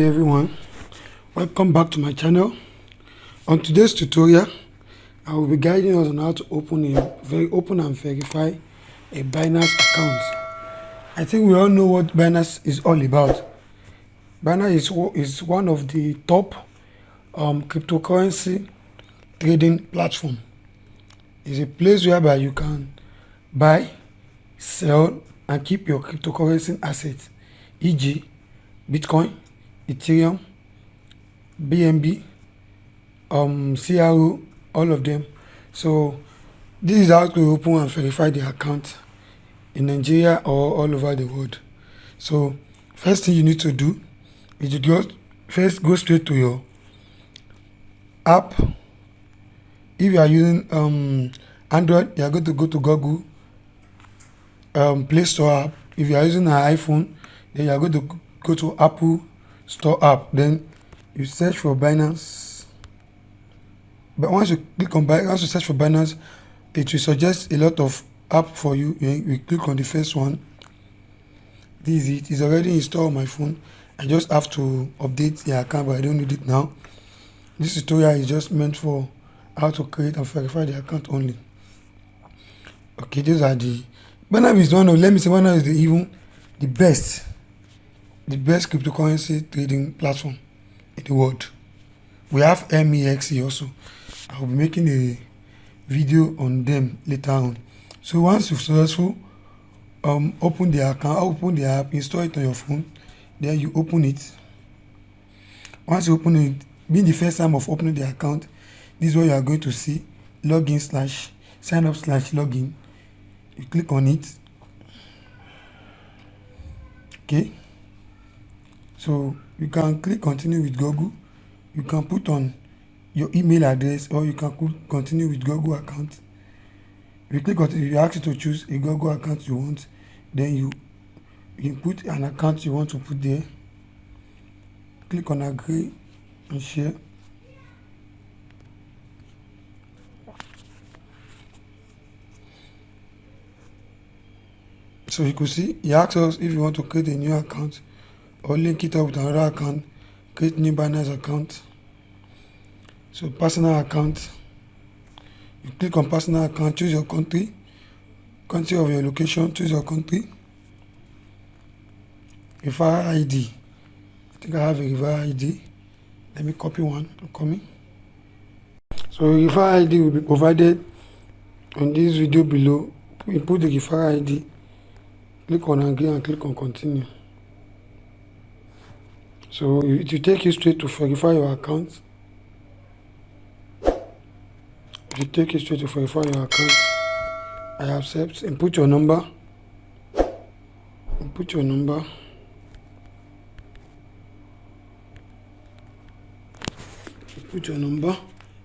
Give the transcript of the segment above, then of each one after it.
Hey everyone, welcome back to my channel. On today's tutorial, I will be guiding us on how to open and verify a Binance account. I think we all know what Binance is all about. Binance is one of the top cryptocurrency trading platform. It's a place whereby you can buy, sell, and keep your cryptocurrency assets, e.g., Bitcoin, Ethereum, BNB, CRO, all of them. So this is how to open and verify the account in Nigeria or all over the world. So first thing you need to do is to go straight to your app. If you are using Android, you are going to go to Google Play Store app. If you are using an iPhone, then you are going to go to Apple Store app. Then you search for Binance. But once you search for Binance, it will suggest a lot of app for you. You click on the first one. This is it. It's already installed on my phone. I just have to update the account, but I don't need it now. This tutorial is just meant for how to create and verify the account only. Okay, these are the Binance is Binance is the best cryptocurrency trading platform in the world. We have MEXC also. I'll be making a video on them later on. So once you've successful open the account, open the app, install it on your phone, then you open it. Once you open it, being the first time of opening the account, this is what you are going to see: sign up / login. You click on it. Okay, so you can click continue with Google. You can put on your email address, or you can continue with Google account. If you click continue, you ask you to choose a Google account you want, then you put an account you want to put there. Click on agree and share. So you could see he asks us if you want to create a new account or link it up with another account. Create new Binance account. So personal account, you click on personal account, choose your country of your location, choose your country. Referral ID, I think I have a referral ID. Let me copy one. I'm coming. So referral ID will be provided on this video below. You put the referral ID, click on agree and click on continue. So it will take you straight to verify your account. I accept. Input your number.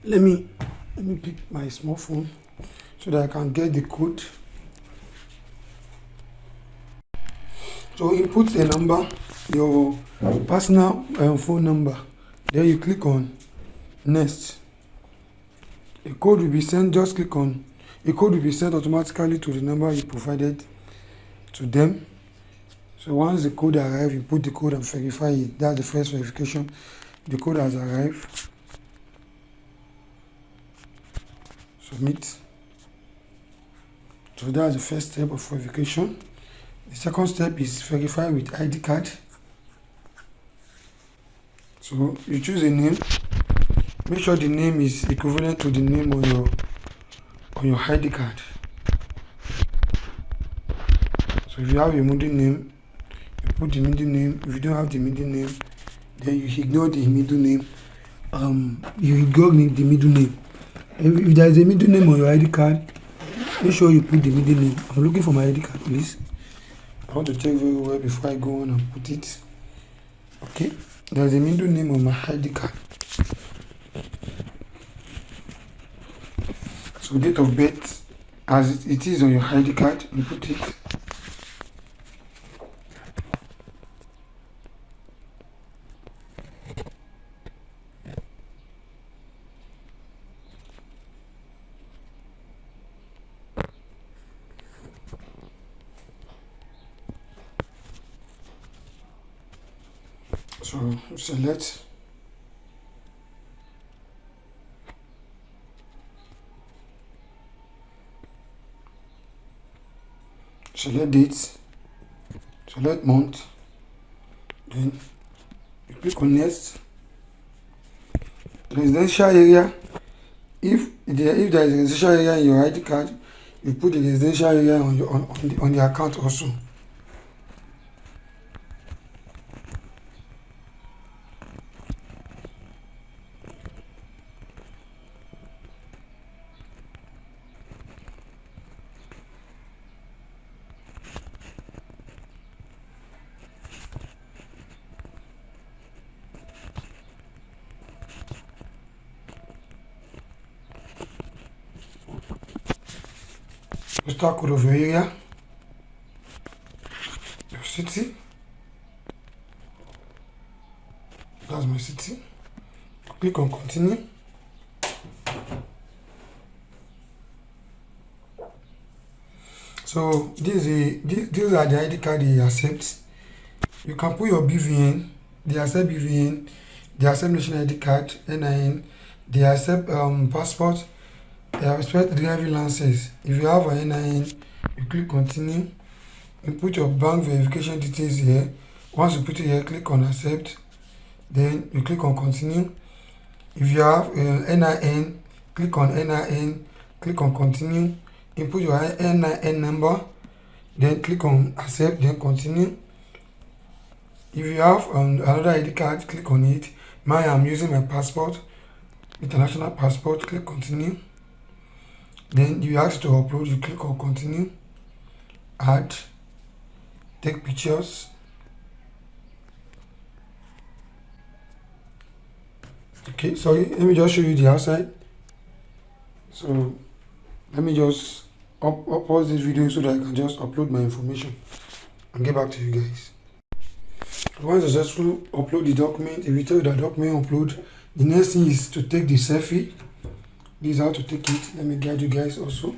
Let me pick my small phone so that I can get the code. So input a number, your personal phone number. Then you click on next. A code will be sent. Just click on a code will be sent automatically to the number you provided to them. So once the code arrives, you put the code and verify it. That's the first verification. The code has arrived. Submit. So that's the first step of verification. The second step is verify with ID card. So you choose a name. Make sure the name is equivalent to the name on your ID card. So if you have a middle name, you put the middle name. If you don't have the middle name, then you ignore the middle name. If there is a middle name on your ID card, make sure you put the middle name. I'm looking for my ID card, please. I want to check very well before I go on and put it. Okay, there is a middle name on my ID card. So date of birth, as it is on your ID card, you put it. So So select date, select month, then you click on next. Residential area, if there is a residential area in your ID card, you put the residential area on your on the account also. Postal code of your area, your city. That's my city. Click on continue. So these are the ID card they accept. You can put your BVN. They accept BVN. They accept national ID card, NIN. They accept passport. They accept driving license. If you have an NIN, you click continue. You put your bank verification details here. Once you put it here, click on accept. Then you click on continue. If you have NIN, click on NIN. Click on continue. Input your NIN number. Then click on accept. Then continue. If you have another ID card, click on it. I'm using my passport, international passport. Click continue. Then you ask to upload. You click on continue. Add. Take pictures. Okay, sorry, let me just show you the outside. So let me just pause this video so that I can just upload my information and get back to you guys. Once successful, upload the document. If you tell the document upload, the next thing is to take the selfie. This is how to take it. Let me guide you guys also.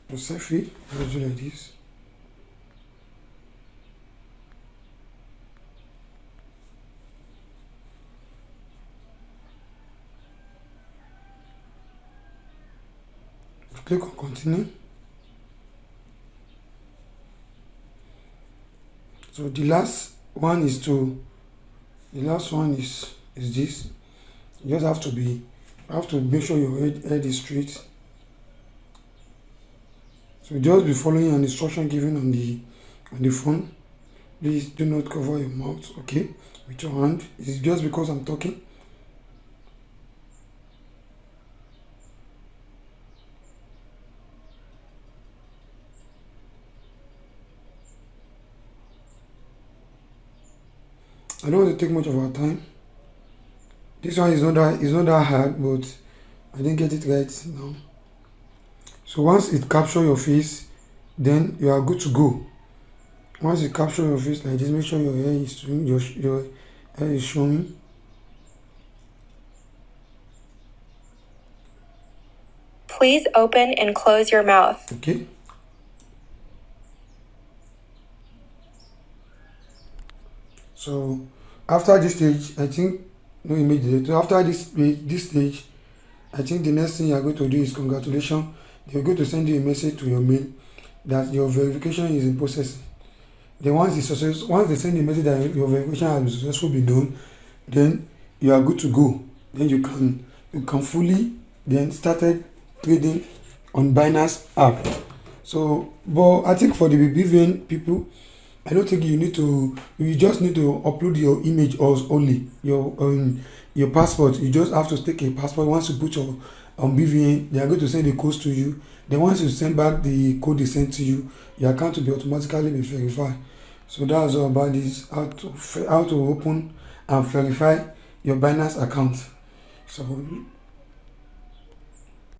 The selfie, let's do like this. Click on continue. So the last one is this. You just have to make sure your head is straight. So just be following an instruction given on the phone. Please do not cover your mouth, okay, with your hand. It's just because I'm talking. I don't want to take much of our time. This one is not that hard, but I didn't get it right now. So once it captures your face, then you are good to go. Once it captures your face like this, make sure your hair is showing. Please open and close your mouth. Okay. So after this stage, I think no immediately. So after this stage, I think the next thing you are going to do is congratulations. They are going to send you a message to your mail that your verification is in process. Then once they send a message that your verification has been successfully done, then you are good to go. Then you can fully then started trading on Binance app. So, but I think for the BVN people, I don't think you just need to upload your image only, your passport. You just have to take a passport. Once you put your BVN, they are going to send the codes to you. Then once you send back the code they sent to you, your account will be automatically verified. So that's all about this, how to open and verify your Binance account. So